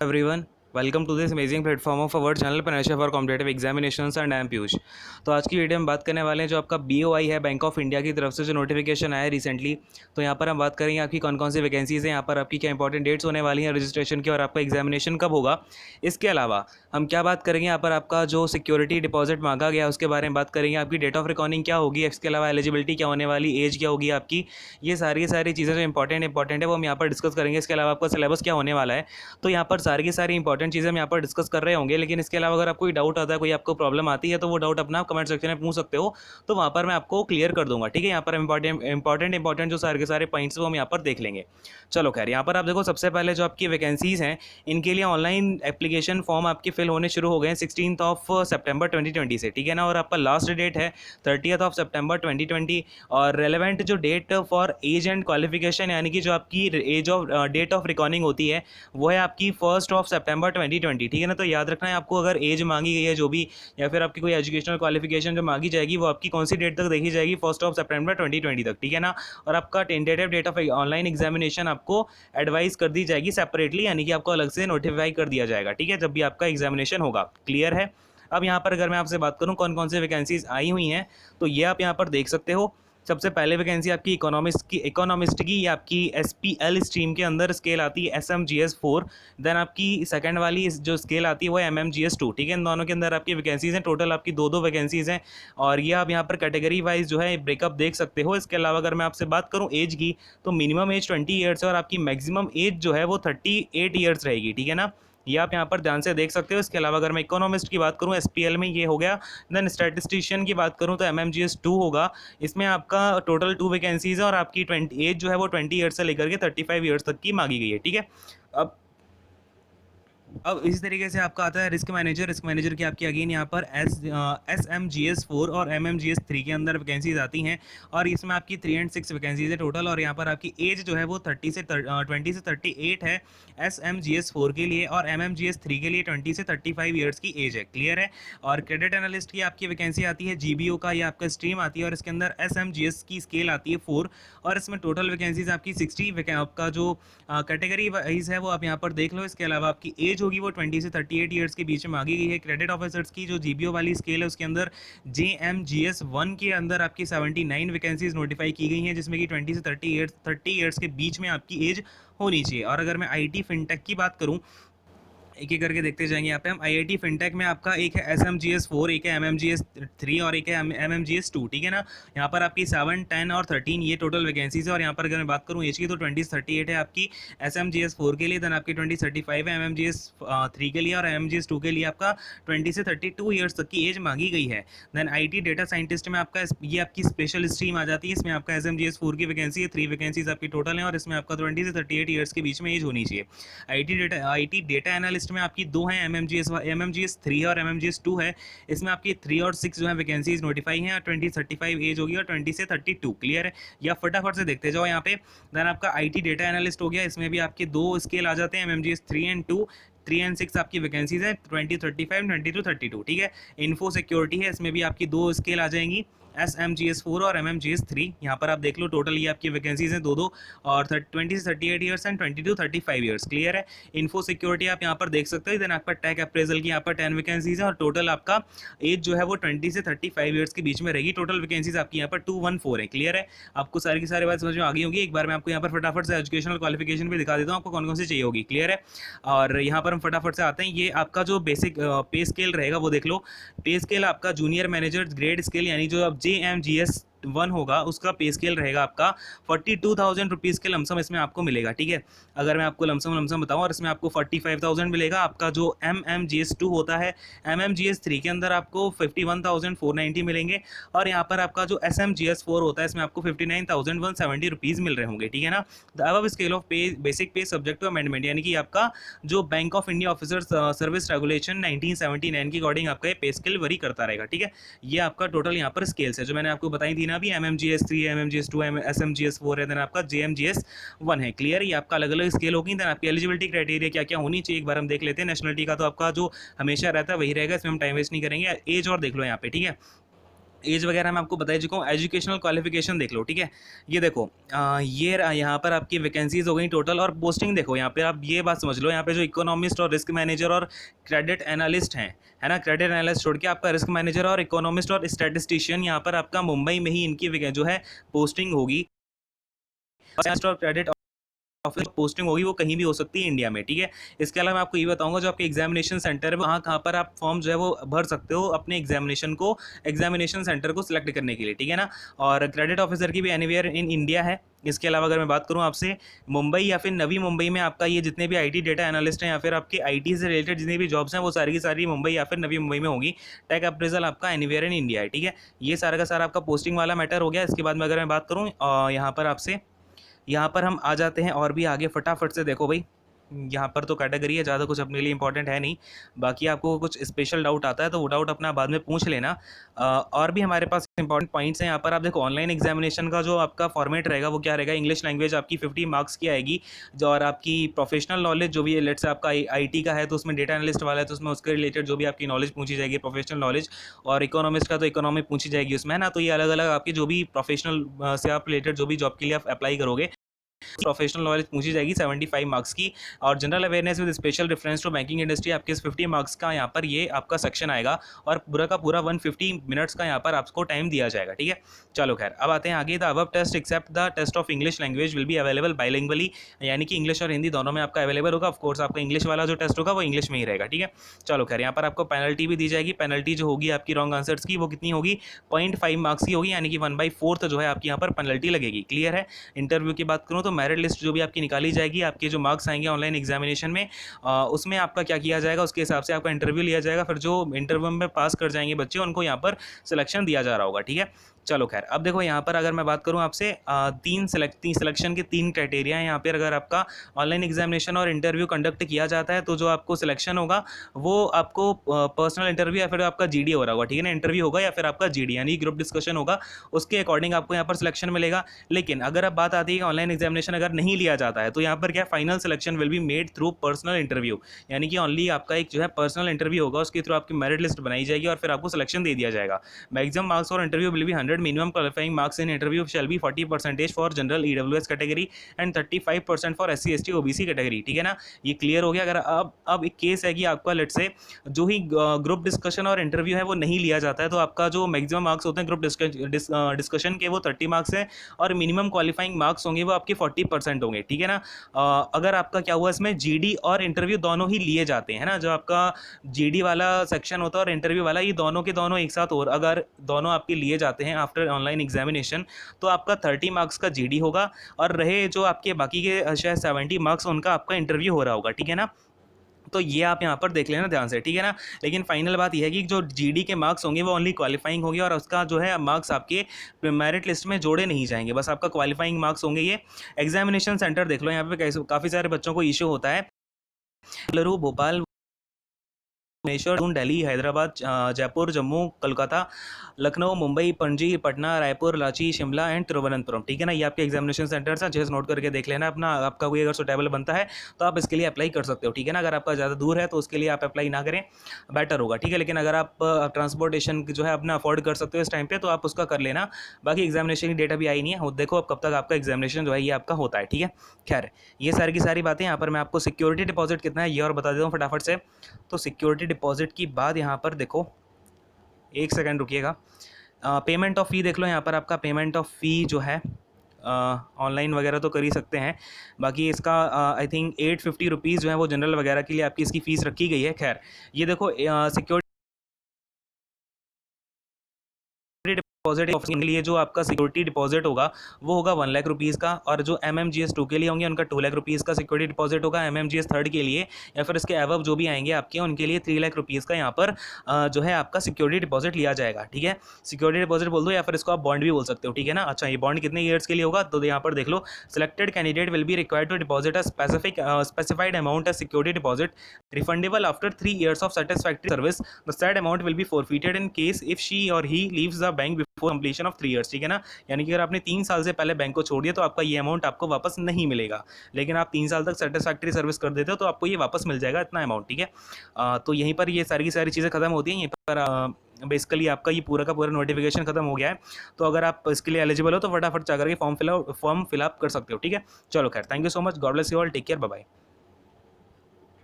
Everyone, welcome to this amazing platform of our channel preparation for competitive examinations and I am Piyush. तो आज की video में बात करने वाले हैं जो आपका बीओआई है, बैंक ऑफ इंडिया की तरफ से जो नोटिफिकेशन आया है रिसेंटली। तो यहाँ पर हम बात करेंगे आपकी कौन कौन सी वैकेंसीज़ हैं, यहाँ पर आपकी क्या इंपॉर्टेंट डेट्स होने वाली हैं रजिस्ट्रेशन की, और आपका एग्जामिनेशन कब होगा। इसके अलावा हम क्या बात करेंगे, यहाँ पर आपका जो सिक्योरिटी डिपॉजिट मांगा गया उसके बारे में बात करेंगे, आपकी डेट ऑफ रिकॉर्डिंग क्या होगी, इसके अलावा एलिजिबिलिटी क्या होने वाली, एज क्या होगी आपकी। ये सारी चीज़ें जो इंपॉर्टेंट है वो हम यहाँ पर डिस्कस करेंगे। इसके अलावा आपका सिलेबस क्या होने वाला है। तो यहाँ पर सारी की सारी इंपॉर्टेंट चीज़ें हम यहाँ पर डिस्कस कर रहे होंगे, लेकिन इसके अलावा अगर आपको कोई डाउट आता है, कोई आपको प्रॉब्लम आती है, तो वो डाउट अपना कमेंट सेक्शन में पूछ सकते हो। तो वहाँ पर मैं आपको क्लियर कर दूंगा। ठीक है, यहाँ पर इंपॉर्टेंट जो सारे के सारे पॉइंट्स वो हम यहाँ पर देख लेंगे। चलो खैर, यहाँ पर आप देखो, सबसे पहले जो आपकी वैकेंसीज़ हैं इनके लिए ऑनलाइन एप्लीकेशन फॉर्म आपके फिल होने शुरू हो गए हैं 16 ऑफ सितंबर 2020 से। ठीक है ना, और आपका लास्ट डेट है 30 ऑफ सितंबर 2020। और रेलेवेंट जो date for age and qualification, यानी कि जो आपकी age of date of recording होती है, वो है आपकी 1 ऑफ सितंबर 2020। ठीक है ना, तो याद रखना है आपको, अगर एज मांगी गई है जो भी, या फिर आपकी कोई एजुकेशनल क्वालिफिकेशन जो मांगी जाएगी, वो आपकी कौन सी डेट तक देखी जाएगी, 1 ऑफ सितंबर 2020 तक। ठीक है ना, और आपका tentative date of online examination आपको एडवाइस कर दी जाएगी सेपरेटली, यानी कि आपको अलग से नोटिफाई कर दिया जाएगा। ठीक है, जब भी आपका एग्जामिनेशन होगा। क्लियर है। अब यहाँ पर अगर मैं आपसे बात करूँ कौन कौन से वैकेंसीज आई हुई हैं, तो ये आप यहाँ पर देख सकते हो। सबसे पहले वैकेंसी आपकी इकोनॉमिस्ट की ये आपकी एसपीएल स्ट्रीम के अंदर स्केल आती है SMGS 4। देन आपकी सेकंड वाली जो स्केल आती है वो MMGS 2। ठीक है, इन दोनों के अंदर आपकी वैकेंसीज हैं, टोटल आपकी दो वैकेंसीज हैं। और ये आप यहाँ पर कैटेगरी वाइज जो है ब्रेकअप देख सकते हो। इसके अलावा अगर मैं आपसे बात करूँ एज की, तो मिनिमम एज 20 ईयर्स है और आपकी मैक्सिमम एज जो है वो 38 ईयर्स रहेगी। ठीक है ना, ये आप यहाँ पर ध्यान से देख सकते हो। इसके अलावा अगर मैं इकोनॉमिस्ट की बात करूँ, एसपीएल में ये हो गया। देन स्टैटिस्टिशियन की बात करूँ तो MMGS 2 होगा। इसमें आपका टोटल 2 वैकेंसीज है और आपकी 20 एज जो है वो 20 ईयर्स से लेकर के 35 ईयर्स तक की मांगी गई है। ठीक है। अब इसी तरीके से आपका आता है रिस्क मैनेजर की आपकी अगेन यहाँ पर SMGS 4 और MMGS 3 के अंदर वैकेंसीज आती हैं। और इसमें आपकी 3 और 6 वैकेंसीज है टोटल। और यहाँ पर आपकी एज जो है वो 20 से 38 है SMGS 4 के लिए, और MMGS 3 के लिए 20 से 35 ईयर्स की एज है। क्लियर है। और क्रेडिट एनालिस्ट की आपकी वैकेंसी आती है GBO का, ये आपका स्ट्रीम आती है, और इसके अंदर SMGS की स्केल आती है 4। और इसमें टोटल वैकेंसीज आपकी 60 आपका जो कैटेगरी वाइज है वो आप यहाँ पर देख लो। इसके अलावा आपकी एज होगी वो 20 से 38 ईयर्स के बीच में मांगी गई है। क्रेडिट ऑफिसर्स की जो GBO वाली स्केल है उसके अंदर JMGS 1 के अंदर आपकी 79 वैकेंसीज नोटिफाई की गई हैं, जिसमें कि 20 से 30 ईयर्स के बीच में आपकी एज होनी चाहिए। और अगर मैं IT फिनटेक की बात करूँ, एक एक करके देखते जाएंगे। यहाँ पे हम IIT फिनटेक में आपका एक है SMGS 4, एक है MMGS 3 और एक है MMGS 2। ठीक है ना, यहाँ पर आपकी 7, 10 और 13 ये टोटल वैकेंसीज है। और यहाँ पर अगर मैं बात करूँ एज की, तो 20 से 38 है आपकी SMGS 4 के लिए। देन आपकी 20 से 35 है MMGS 3 के लिए, और MMGS 2 के लिए आपका 20 से 32 ईयर्स तक की एज मांगी गई है। देन IT डेटा साइंटिस्ट में आपका ये आपकी स्पेशल स्ट्रीम आ जाती है। इसमें आपका SMGS 4 की वैकेंसी है, 3 वैकेंसीज आपकी टोटल है, और इसमें आपका 20 से 38 ईयर्स के बीच में एज होनी चाहिए। IT डेटा एनालिस्ट में आपकी 2 हैं, MMGS 3 है और MMGS 2 है। इसमें आपकी 3 और 6 जो है वैकेंसीज नोटिफाई हैं, 20 35 एज होगी और 20 से 32। क्लियर है, या फटाफट से देखते जाओ यहाँ पे। देन आपका IT डेटा एनालिस्ट हो गया, इसमें भी आपके 2 स्केल आ जाते हैं, MMGS 3 और 2। 3 और 6 आपकी वैकेंसीज है, 20 35 22 32। ठीक है। इन्फो सिक्योरिटी है, इसमें भी आपकी 2 स्केल आ जाएंगी, SMGS 4 और MMGS 3। यहाँ पर आप देख लो, टोटल ये आपकी वैकेंसीज हैं दो, और 20 से 38 years and 20 to 35 years. Clear है। इन्फो सिक्योरिटी आप यहाँ पर देख सकते हो। देन आपका टेक अप्रेजल की यहाँ पर 10 वैकेंसीज है, और टोटल आपका एज जो है वो 20 से 35 ईयर्स के बीच में रहेगी। टोटल वैकेंसीज आपकी यहाँ पर 214 है। क्लियर है, आपको सारी की सारी बात समझ में आ गई होगी। एक बार मैं आपको यहाँ पर फटाफट से एजुकेशनल क्वालिफिकेशन भी दिखा देता हूँ आपको कौन कौन सी चाहिए होगी। क्लियर है। और यहाँ पर हम फटाफट से आते हैं, ये आपका जो बेसिक पे स्केल रहेगा वो देख लो। पे स्केल आपका जूनियर मैनेजर ग्रेड स्केल, यानी जो अब JMGS 1 होगा उसका पे स्केल रहेगा आपका 42,000 रुपीज़ के लमसम इसमें आपको मिलेगा। ठीक है, अगर मैं आपको लमसम बताऊं, और इसमें आपको 45,000 मिलेगा। आपका जो MMGS 2 होता है, MMGS 3 के अंदर आपको 51,490 मिलेंगे। और यहाँ पर आपका जो SMGS 4 होता है, इसमें आपको 59,170 रुपीज़ मिल रहे होंगे। ठीक है ना, द अबव स्केल ऑफ पे बेसिक पे सब्जेक्ट टू अमेंडमेंट, यानी कि आपका जो bank of India officer service regulation 1979 के अकॉर्डिंग आपका पे स्केल वरी करता रहेगा। ठीक है, ये आपका टोटल यहाँ पर स्केल्स है जो मैंने आपको बताई थी ना अभी। MMGS 3 है, MMGS 2 है, SMGS 4 है, देन आपका JMGS 1 है। क्लियर, ये आपका अलग अलग स्केल होगी। देन आपकी एलिजिबिलिटी क्राइटेरिया क्या क्या होनी चाहिए एक बार हम देख लेते हैं। नेशनलिटी का तो आपका जो हमेशा रहता है वही रहेगा, इसमें हम टाइम वेस्ट नहीं करेंगे। एज और देख लो यहाँ पे। ठीक है, एज वगैरह मैं आपको बता ही चुका हूँ। एजुकेशनल क्वालिफिकेशन देख लो, ठीक है। ये देखो यहाँ पर आपकी वैकेंसीज हो गई टोटल, और पोस्टिंग देखो यहाँ पे आप ये बात समझ लो, यहाँ पे जो इकोनॉमिस्ट और रिस्क मैनेजर और क्रेडिट एनालिस्ट हैं, है ना, क्रेडिट एनालिस्ट छोड़ के आपका रिस्क मैनेजर और इकोनॉमिस्ट और स्टैटिस्टिशियन यहाँ पर आपका मुंबई में ही इनकी जो है पोस्टिंग होगी। और क्रेडिट ऑफिस पोस्टिंग होगी वो कहीं भी हो सकती है इंडिया में, ठीक है। इसके अलावा मैं आपको ये बताऊंगा जो आपके एग्जामिनेशन सेंटर है वहाँ कहाँ पर आप फॉर्म जो है वो भर सकते हो अपने एग्जामिनेशन सेंटर को सिलेक्ट करने के लिए, ठीक है ना। और क्रेडिट ऑफिसर की भी एनीवेयर इन इंडिया है। इसके अलावा अगर मैं बात करूं आपसे, मुंबई या फिर नवी मुंबई में आपका ये जितने भी आईटी डेटा एनालिस्ट हैं या फिर आपके आईटी से रिलेटेड जितनी भी जॉब्स हैं वो सारी की सारी मुंबई या फिर नवी मुंबई में होगी। टेक अप्रेजल आपका एनीवेयर इन इंडिया है, ठीक है। ये सारा का सारा आपका पोस्टिंग वाला मैटर हो गया। इसके बाद में अगर मैं बात करूँ यहाँ पर आपसे, यहाँ पर हम आ जाते हैं और भी आगे फटाफट से। देखो भाई, यहाँ पर तो कैटेगरी है, ज़्यादा कुछ अपने लिए इंपॉर्टेंट है नहीं। बाकी आपको कुछ स्पेशल डाउट आता है तो वो डाउट अपना बाद में पूछ लेना। और भी हमारे पास इंपॉर्टेंट पॉइंट्स हैं यहाँ पर। आप देखो ऑनलाइन एग्जामिनेशन का जो आपका फॉर्मेट रहेगा वो क्या रहेगा, इंग्लिश लैंग्वेज आपकी 50 मार्क्स की आएगी। जो और आपकी प्रोफेशनल नॉलेज जो भी है, लेट्स से आपका आईटी का है तो उसमें डेटा एनालिस्ट वाला है तो उसमें उसके रिलेटेड जो भी आपकी नॉलेज पूछी जाएगी, प्रोफेशनल नॉलेज। और इकोनॉमिस्ट का तो इकोनॉमी पूछी जाएगी उसमें, है ना। तो ये अलग अलग आपकी जो भी प्रोफेशनल से आप रिलेटेड जो भी जॉब के लिए आप अप्लाई करोगे, प्रोफेशनल नॉलेज पूछी जाएगी 75 मार्क्स की। और general awareness with special reference to banking industry आपके 50 मार्क्स का यहाँ पर ये आपका सेक्शन आएगा। और पूरा का पूरा 150 मिनट्स का यहाँ पर आपको टाइम दिया जाएगा, ठीक है। चलो खैर, अब आते हैं आगे। The above test except the test of English language will be available bilingually, यानी कि इंग्लिश और हिंदी दोनों में आपका अवेलेबल होगा। ऑफकोर्स आपका इंग्लिश वाला जो टेस्ट होगा वो इंग्लिश में ही रहेगा, ठीक है। चलो खैर, यहाँ पर आपको पेनल्टी भी दी जाएगी। पेनल्टी जो होगी आपकी रॉन्ग आंसर्स की वो कितनी होगी, 0.5 मार्क्स की होगी, यानी कि 1/4 जो है आपकी यहाँ पर पेनल्टी लगेगी। क्लियर है। इंटरव्यू की बात करूँ तो मेरिट लिस्ट जो भी आपकी निकाली जाएगी, आपके जो मार्क्स आएंगे ऑनलाइन एग्जामिनेशन में उसमें आपका क्या किया जाएगा, उसके हिसाब से आपका इंटरव्यू लिया जाएगा। फिर जो इंटरव्यू में पास कर जाएंगे बच्चे उनको यहाँ पर सिलेक्शन दिया जा रहा होगा, ठीक है। चलो खैर, अब देखो यहाँ पर अगर मैं बात करूँ आपसे, तीन सिलेक्शन के 3 क्राइटेरिया हैं यहाँ पर। अगर आपका ऑनलाइन एग्जामिनेशन और इंटरव्यू कंडक्ट किया जाता है तो जो आपको सिलेक्शन होगा वो आपको पर्सनल इंटरव्यू या फिर आपका जीडी हो रहा होगा, ठीक है ना। इंटरव्यू होगा या फिर आपका जीडी यानी ग्रुप डिस्कशन होगा, उसके अकॉर्डिंग आपको यहाँ पर सिलेक्शन मिलेगा। लेकिन अगर अब बात आती है ऑनलाइन एग्जामिनेशन अगर नहीं लिया जाता है तो यहाँ पर क्या, final selection will be made through personal interview, यानी कि ओनली आपका एक जो है पर्सनल इंटरव्यू होगा, उसके थ्रू आपकी मेरिट लिस्ट बनाई जाएगी और फिर आपको सिलेक्शन दे दिया जाएगा। Maximum marks for interview will be 100, minimum qualifying marks in interview shall be 40% for general EWS category and 35% for SC ST OBC category, ठीक है ना। ये क्लियर हो गया। अगर अब एक केस है कि आपका लेट से जो ही ग्रुप डिस्कशन और इंटरव्यू है वो नहीं लिया जाता है तो आपका जो मैक्सिमम मार्क्स होते हैं ग्रुप डिस्कशन के वो 30 मार्क्स हैं और मिनिमम क्वालिफाइंग मार्क्स होंगे वो आपके 40% होंगे, ठीक है ना। अगर आपका क्या हुआ इसमें जीडी और इंटरव्यू दोनों ही लिए जाते हैं ना, जो आपका जीडी वाला सेक्शन होता है और इंटरव्यू वाला, ये दोनों के दोनों एक साथ, और अगर दोनों आपके लिए जाते हैं आफ्टर ऑनलाइन एग्जामिनेशन तो आपका 30 मार्क्स का जीडी होगा और रहे जो आपके बाकी के शायद 70 मार्क्स उनका आपका इंटरव्यू हो रहा होगा, ठीक है ना। तो ये आप यहाँ पर देख लेना ध्यान से, ठीक है ना। लेकिन फाइनल बात यह है कि जो जीडी के मार्क्स होंगे वो ओनली क्वालिफाइंग होंगे और उसका जो है मार्क्स आपके मेरिट लिस्ट में जोड़े नहीं जाएंगे, बस आपका क्वालिफाइंग मार्क्स होंगे ये। एग्जामिनेशन सेंटर देख लो, यहाँ पे काफ़ी सारे बच्चों को इशू होता है। भोपाल, भुवनेश्वर, दिल्ली, हैदराबाद, जयपुर, जम्मू, कोलकाता, लखनऊ, मुंबई, पणजी, पटना, रायपुर, रांची, शिमला एंड तिरुवनंतपुरम, ठीक है ना। ये आपके एग्जामिनेशन सेंटर्स हैं, जैसे नोट करके देख लेना अपना। आपका कोई अगर सुटेबल बनता है तो आप इसके लिए अप्लाई कर सकते हो, ठीक है ना। अगर आपका ज़्यादा दूर है तो उसके लिए आप अप्लाई ना करें, बेटर होगा, ठीक है। लेकिन अगर आप ट्रांसपोर्टेशन जो है अपना अफोर्ड कर सकते हो इस टाइम पर तो आप उसका कर लेना। बाकी एग्जामिनेशन की डेट अभी आई नहीं है, देखो अब कब तक आपका एग्जामिनेशन जो है ये आपका होता है, ठीक है। खैर, ये सारी की सारी बातें यहाँ पर मैं आपको सिक्योरिटी डिपॉजिट कितना है ये और बता देता हूँ फटाफट से। तो सिक्योरिटी डिपॉजिट की बात यहाँ पर देखो, एक सेकंड रुकिएगा। पेमेंट ऑफ फ़ी देख लो, यहाँ पर आपका पेमेंट ऑफ फ़ी जो है ऑनलाइन वगैरह तो कर ही सकते हैं। बाकी इसका आई थिंक 850 रुपीज़ जो है वो जनरल वगैरह के लिए आपकी इसकी फ़ीस रखी गई है। खैर, ये देखो सिक्योरिटी डिपॉजिट के लिए जो आपका सिक्योरिटी डिपॉजिट होगा वो होगा 1 लाख रुपीज़ का, और जो MMGS 2 के लिए होंगे उनका 2 लाख रुपीज़ का सिक्योरिटी डिपॉजिट होगा। MMGS 3 के लिए या फिर इसके अबव जो भी आएंगे आपके उनके लिए 3 लाख रुपीज़ का यहाँ पर जो है आपका सिक्योरिटी डिपॉजिट लिया जाएगा, ठीक है। सिक्योरिटी डिपॉजिट बोल दो या फिर इसको आप बॉन्ड भी बोल सकते हो, ठीक है ना। अच्छा, ये बॉन्ड कितने ईयर्स के लिए होगा तो यहाँ पर देख लो, selected candidate will be required to deposit a specified amount as security deposit refundable after 3 years of satisfactory service. The said amount will be forfeited in case if she or he leaves the bank before completion of 3 years, ठीक है ना। यानी कि अगर आपने 3 साल से पहले बैंक को छोड़ दिया तो आपका ये अमाउंट आपको वापस नहीं मिलेगा, लेकिन आप 3 साल तक सेटिस्फैक्ट्री सर्विस कर देते हो तो आपको ये वापस मिल जाएगा इतना अमाउंट, ठीक है। तो यहीं पर ये सारी की सारी चीज़ें खत्म होती हैं। यहीं पर बेसिकली आपका ये पूरा का पूरा नोटिफिकेशन खत्म हो गया है। तो अगर आप इसके लिए एलिजिबल हो तो फटाफट जा करके फॉर्म फिलअप कर सकते हो, ठीक है। चलो खैर, thank you so much, God bless you all, take care, bye bye.